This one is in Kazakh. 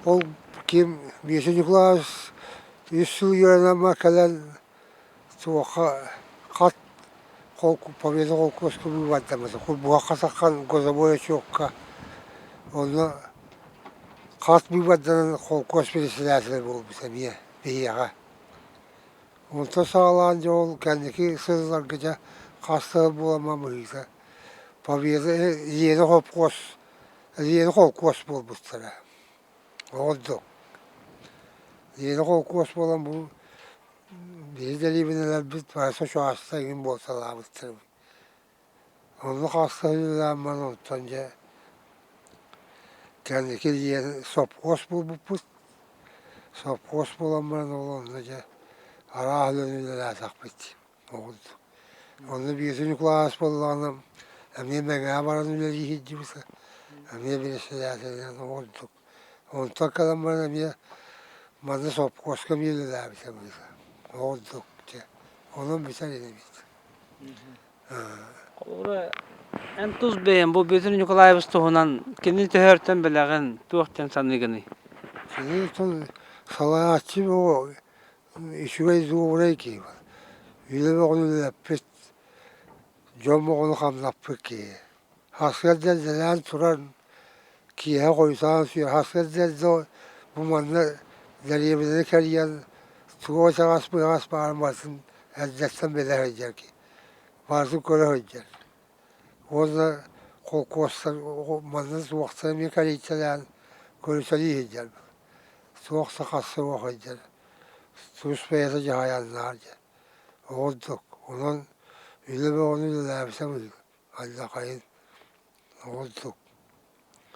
Ол кем 5. класс 3 жыл үйренема кәлен суаққа қат қол победа қол көскі бұйбаттамасы. Құл бұға қасаққан көзабоя чоққа. Оны қат бұйбаттанын қол көспеді сіләсілер болып бісәмия бейяға. Онта сағалан жол кәндекі сызылар кәжа қастығы болама мұйса. Победа ені қоп қос, ені қол қос бол бұстыра. Олдық. Ені қол қос болам бұл безделебінелер біт барса şu астайын болсала бұстырым. Оны қастығы ман оттан жа кәндекі ені соп қос бол бұт. Соп қос болам баран олонда жа ара өлөнілер асақ бітті. Олдық. Оны 5. класс болғаным. Әмне мәңә баран үлер ехет жібіса. Әмне бірісі әсілден олдық. Онта кәлем баран әмне маны соп қосқым елі әбісі бұйса. Олдық. Onun bir tane demişti. Ora en tuz beyen bu bütün Nikolayev stoğunan kendi tehörten belağın tuğten sanıgını. Şimdi son salayatçı o işüvey zuğurey ki. Yüle ve onu lepet. Jomu onu kamlapı ki. Haskedden zelen turan ki ha koysan suyu. Haskedden de bu manna deriyemine keriyen tuğu çağas bu yağas bağırmasın. Ezzetten bile hocam ki. Varsın köle hocam. Orada kol kostar, manın soğuksa bir kere içelen körüseli hocam. Soğuksa kası o hocam. Sus beyazı cahayanlar hocam. Olduk. Onun öyle ve onu da labisem Allah kayın. Olduk.